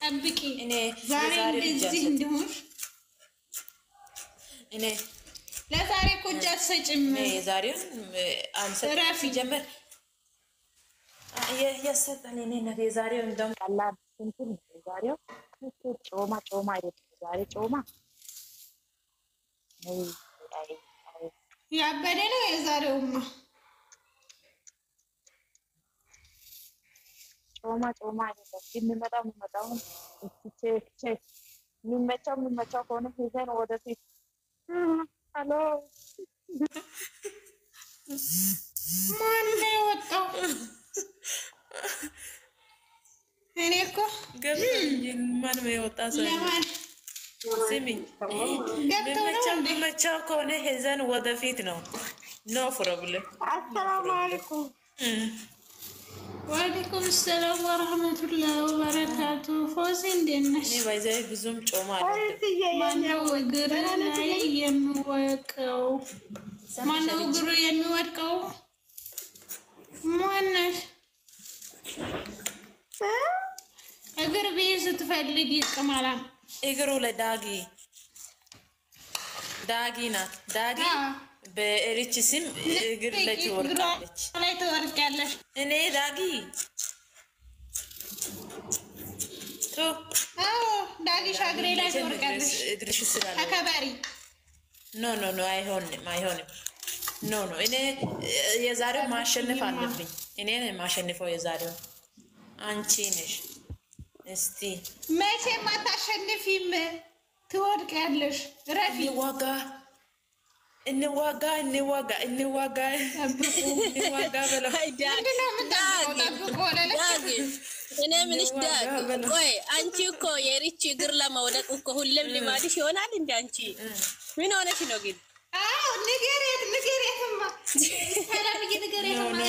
ጠብቂ እኔ ዛሬ እንደዚህ እንደሆነ እኔ ለዛሬ ኮጃ ሰጭም የዛሬው አንሰራፊ ጀመር የሰጠን እኔ ነው የዛሬው እንደም ቀላል እንትን የዛሬው ጮማ ዛሬ ጮማ ያበደ ነው የዛሬውማ ጮማ አይደለም የሚመጣው ቼክ የሚመቻው ከሆነ ሄዘን ወደፊት ሄሎ ማን ነው የወጣው? እኔ እኮ ማን ነው የወጣው? ስሚኝ የሚመቻው ከሆነ ሄዘን ወደፊት ነው። ኖ ፕሮብሌም። አሰላሙ አለይኩም ወአለይኩም ሰላም ወራህመቱላሂ ወበረካቱ። ፎዚ እንዴት ነሽ? እኔ ባይዘይ ብዙም ጮማ አይደለም። ማነው እግር ላይ የሚወድቀው? ማነው እግሩ የሚወድቀው? ማነሽ? እግር ቢይዝ ስትፈልጊ ቅማላ እግሩ ለዳጊ ናት። ዳጊ በሪች ስም እግር ላይ ትወርቃለች። ላይ ትወርቃለች። እኔ ዳጊ ዳጊ ሻግሬ ላይ ትወርቃለች። እግርሽ ስላለ ተከበሪ። ኖ አይሆንም። ኖ እኔ የዛሬው ማሸነፍ አለብኝ። እኔ ነኝ ማሸነፈው የዛሬው። አንቺ ነሽ። እስቲ መቼም አታሸንፊም። ትወድቂያለሽ። ረፊ እንዋጋ በለው። እኔ ምንሽ ዳግ ቆይ አንቺ እኮ የሪች እግር ለመውደቅ እኮ ሁሌም ልማድሽ ይሆናል እንዴ? አንቺ ምን ሆነሽ ነው ግን? አዎ ንገሪያትማ ሰላምዬ ንገሪያትማ።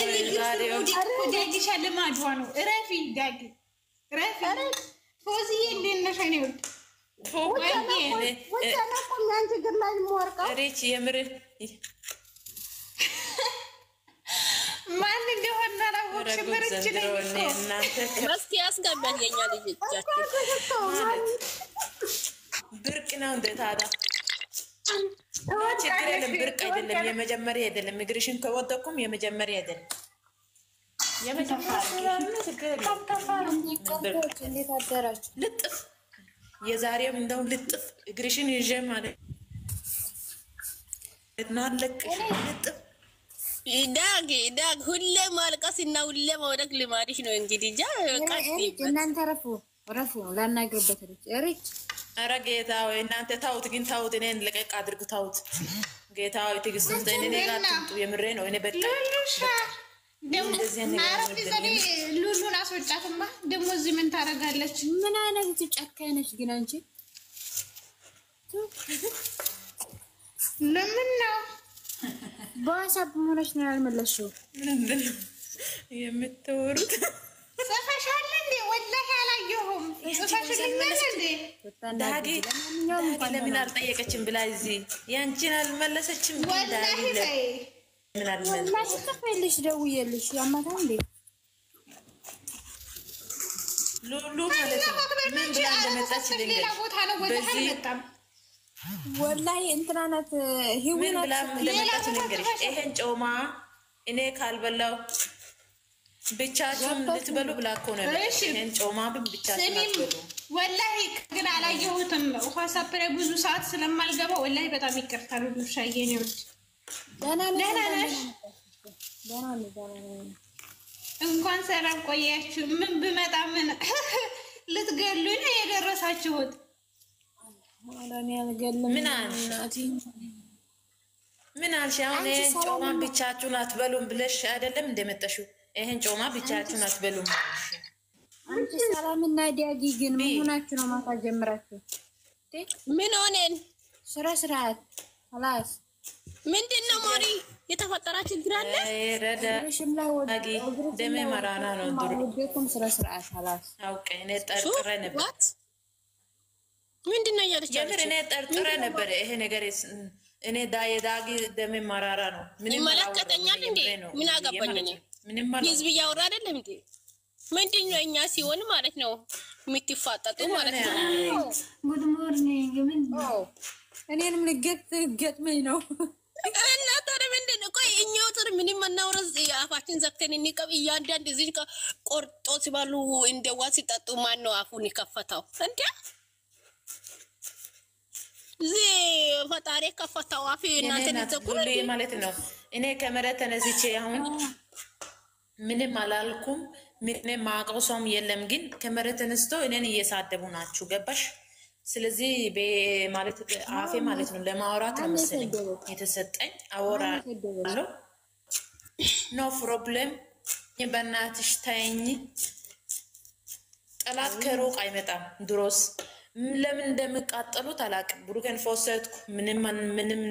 ዳጊሻ ልማዷ ነው። ረፊ ዳጊ ረፊ ፎዚዬ እንዴት ነሽ? እኔ ሪች የምር ማን እንደሆነ አላወቅሽም። ምርጭ ነኝ መስኪ ያስገባል የኛ ልጆቻችን ብርቅ ነው እንደ ታዲያ ችግር የለም። ብርቅ አይደለም፣ የመጀመሪያ አይደለም። እግርሽን ከወደኩም የመጀመሪያ አይደለም። እንዴት አደራችሁ? ልጥፍ የዛሬው እንደው ልጥፍ እግርሽን ይዤ ማለት እናለቅሽ ልጥፍ ዳግ ሁሌ ማልቀስ እና ሁሌ መውደቅ ልማድሽ ነው እንግዲህ። እናንተ ረፉ ላናግርበት ሪች። ኧረ ጌታ ወይ እናንተ ታውት፣ ግን ታውት እኔን ለቀቅ አድርጉ። ታውት ጌታ ወይ ትዕግስት እንደ እኔ ጋር ትምጡ። የምሬ ነው። እኔ በቃ ሉሉን አስወጫትማ። ደግሞ እዚህ ምን ታደርጋለች? ምን አይነት ጨካኝ ነች ግን አንቺ። ለምን ነው በዋሳብ ሆነሽ ነው ያልመለስሽው? ምንድን ነው የምትወሩት? ጽፈሻል እንዴ? ወላሂ አላየሁም። ጽፈሽልኛል እንዴ? ዳጊ ለምን አልጠየቀችም ብላ እዚህ ያንቺን አልመለሰችም። ወላሂ ምን ወላሂ ጽፌልሽ ደውዬልሽ ያማታ እንዴ? ሉሉ ማለት ነው ምን ብላ እንደመጣች ልንገርሽ። ወላሂ እንትና ናት ምን ብላ እንደመጣች ልንገርሽ። ይሄን ጮማ እኔ ካልበላው ብቻችሁን ልትበሉ ብላ እኮ ነው። ይሄን ጮማ ብቻችሁን አትበሉ። ወላሂ ግን አላየሁትም። ዋትስአፕ ላይ ብዙ ሰዓት ስለማልገባ ወላሂ በጣም ይቅርታ። ሉሉ ሻየኔ ወድ ደህና ነሽ? እንኳን ሰላም ቆያችሁ። ምን ብመጣ ምን ልትገሉኝ ነው የደረሳችሁት? ምን አልሽ? አሁን ይሄን ጮማ ብቻችሁን አትበሉም ብለሽ አይደለም እንደመጣሽው? ይሄን ጮማ ብቻችሁን አትበሉም። አንቺ ሰላምና ዳጊ ግን ምን ሆናችሁ ነው ማታ ጀምራችሁ? ምን ሆነን? ስርዓት خلاص ምንድነው ሞሪ የተፈጠረ ችግር አለ? ደሜ መራራ ነው። ድሮም ስርዓት خلاص አውቄ እኔ ጠርጥሬ ነበር። ምንድነው ያለች? እኔ ጠርጥሬ ነበር ይሄ ነገር እኔ ዳጊ ደሜ መራራ ነው። ምንም መለከተኛል እንዴ? ምን አገባኝ እኔ? ህዝብ እያወራ አይደለም እንዴ? ምንድነው እኛ ሲሆን ማለት ነው የምትፋጠጡ ማለት ነው። ጉድ ሞርኒንግ ምን እኔንም ልገጥመኝ ነው እና ታዲያ ምንድን ነው? ቆይ እኛው ጥር ምንም አናውረዝ አፋችን ዘግተን እንቀብ። እያንዳንድ እዚህ ቆርጦ ሲባሉ እንደዋ ሲጠጡ ማን ነው አፉን የከፈተው እንዴ? እዚህ ፈጣሪ ከፈተው አፍ እናንተ ልትዘጉ ማለት ነው። እኔ ከመሬት ተነስቼ አሁን ምንም አላልኩም። ምንም ማውቀው ሰውም የለም። ግን ከመሬት ተነስቶ እኔን እየሳደቡ ናችሁ። ገባሽ? ስለዚህ ማለት አፌ ማለት ነው ለማውራት ነው መሰለኝ የተሰጠኝ። አወራለሁ። ኖ ፕሮብሌም። በእናትሽ ታይኝ። ጠላት ከሩቅ አይመጣም። ድሮስ ለምን እንደምቃጠሉት አላውቅም። ብሩኬን ፎሰትኩ። ምንም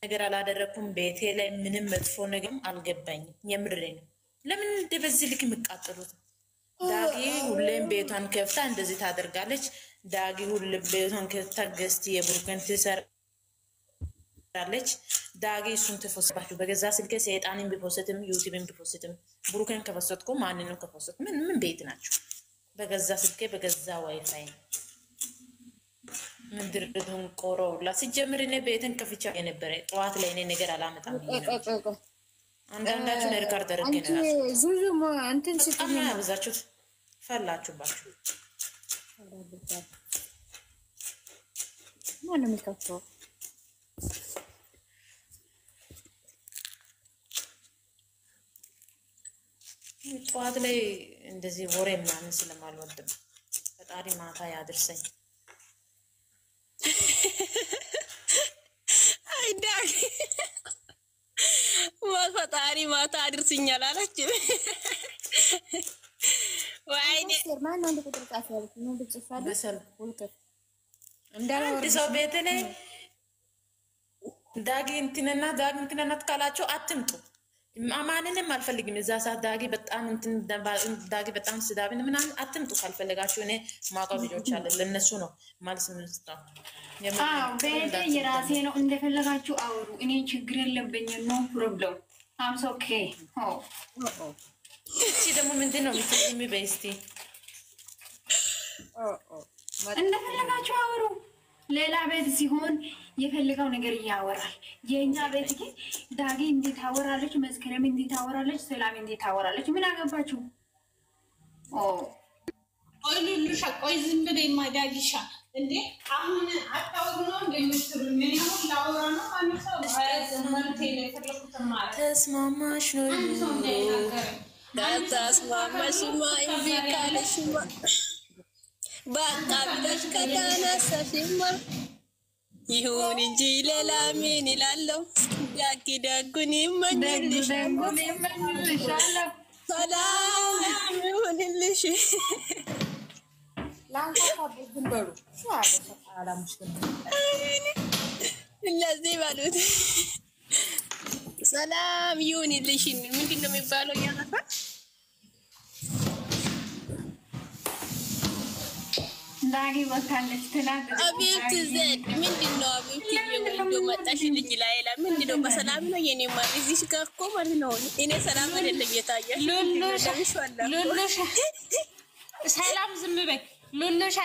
ነገር አላደረኩም። ቤቴ ላይ ምንም መጥፎ ነገር አልገባኝም። የምሬ ነው። ለምን እንደበዚህ ልክ የሚቃጠሉት? ዳጊ ሁሌም ቤቷን ከፍታ እንደዚህ ታደርጋለች። ዳጊ ሁሌም ቤቷን ከፍታ ገዝት የብሩኬን ትሰራለች። ዳጊ እሱን ትፎስባችሁ በገዛ ስልኬ ሰይጣንን ቢፎስትም ዩቲዩብን ቢፎስትም ብሩኬን ከፈሰትኩ ማንንም ከፈሰትኩ ምን ቤት ናቸው? በገዛ ስልኬ በገዛ ዋይፋይ ምንድርዱን ቆሮላ ሲጀምር እኔ ቤትን ከፍቻ የነበረ ጠዋት ላይ እኔ ነገር አላመጣም። አንዳንዳችሁን ሪካርድ አድርጌ ነው ዙዙ እንትን ስጥኛ ያበዛችሁት ፈላችሁባችሁ። ማን ነው የሚከፍተው? ጠዋት ላይ እንደዚህ ወሬ ምናምን ስለማልወድም ፈጣሪ ማታ ያድርሰኝ። አይዳግ ፈጣሪ ማታ አድርስኛል አለች። ወይኔ ማን ነው እንደቁጥር ጻፈ ያሉት ነው ብጽፋለ አንድ ሰው ቤት ላይ ዳጊ እንትንና ካላችሁ አትምጡ። ማንንም አልፈልግም። እዛ ሰዓት ዳጊ በጣም ስዳብን ምናምን አትምጡ ካልፈለጋችሁ። እኔ ማውቀው ልጆች አለ ለነሱ ነው ማለት ምንስጣው። ቤቴ የራሴ ነው። እንደፈለጋችሁ አውሩ። እኔ ችግር የለብኝም። ኖ ፕሮብለም አምስ ኦኬ። እቺ ደግሞ ምንድነው የምትይሚ? በስቲ እንደፈለጋችሁ አውሩ። ሌላ ቤት ሲሆን የፈልገው ነገር ያወራል። የኛ ቤት ግን ዳጊ እንዴት ታወራለች፣ መስከረም እንዴት ታወራለች፣ ሰላም እንዴት ታወራለች? ምን አገባችሁ? ቆይ ሉሉሻ፣ ቆይ ዝም ብለኝ ማዳጊሻ። እንዴ አሁን አታውሩ ነው እንደምትሉ ምን ይሁን ላውራ ነው አንሰው ማለት ነው የፈለኩት ማለት ተስማማሽ ነው ተስማማሽማ እንጂ ካለሽማ በቃ ብለሽ ከተነሳሽማ ይሁን እንጂ ሌላ ምን ይላለው? ዳጊ ደጉን ይመኝልሻለሁ። ሰላም ይሁንልሽ። ለዚህ ባሉት ሰላም ይሁንልሽ። ምንድን ነው የሚባለው? እያጠፋ ዳጊ ወታለች ትላንት። አቤት ዘድ ምንድን ነው? አቤት የወንዶ መጣሽ ልጅ ላይላ ምንድን ነው? በሰላም ነው የኔ ማለት እዚህ ጋር እኮ ማለት ነው። እኔ ሰላም አይደለም የታየሽ ሉሉሻ ሰላም ዝም በይ ሉሉሻ።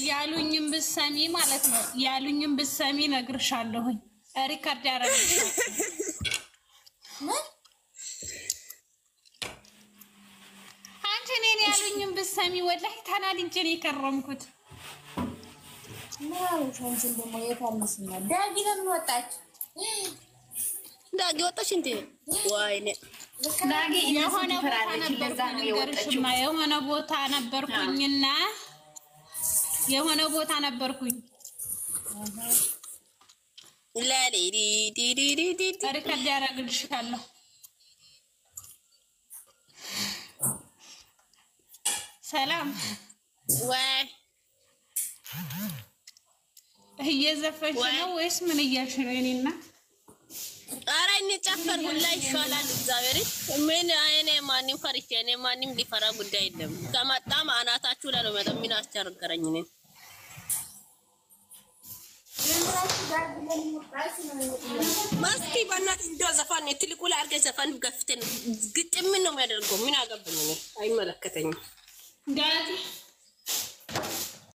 ያሉኝም ብሰሚ ማለት ነው ያሉኝም ብሰሚ ነግርሻለሁኝ። ሪካርድ ያረጋግጥ አንቺ እኔን ያሉኝም ብሰሚ ወላሂ ተናድጄ ነው የከረምኩት። ዳጊ ለምን ወጣች? ዳጊ ወጣች እንዴ? ወይኔ ዳጊ የሆነ ቦታ ነበርኩኝና የሆነ ቦታ ነበርኩኝ። ሪካርድ ያረግልሻለሁ። ሰላም ወይ እየዘፈንሽ ነው ወይስ ምን እያልሽ ነው? እኔና ኧረ እንጨፍር ሁላ ይሻላል። እግዚአብሔር ምን እኔ ማንም ፈርቼ እኔ ማንም ሊፈራ ጉዳይ የለም። ከመጣም አናታችሁ ላይ ነው መጣ። ምን አስቸገረኝ እኔ ማስቲ በእናትህ እንደው ዘፋን ትልቁ ላይ አድርገህ ዘፋን ገፍተን ግጥም ነው የሚያደርገው። ምን አገባኝ እኔ አይመለከተኝም። ዳጊ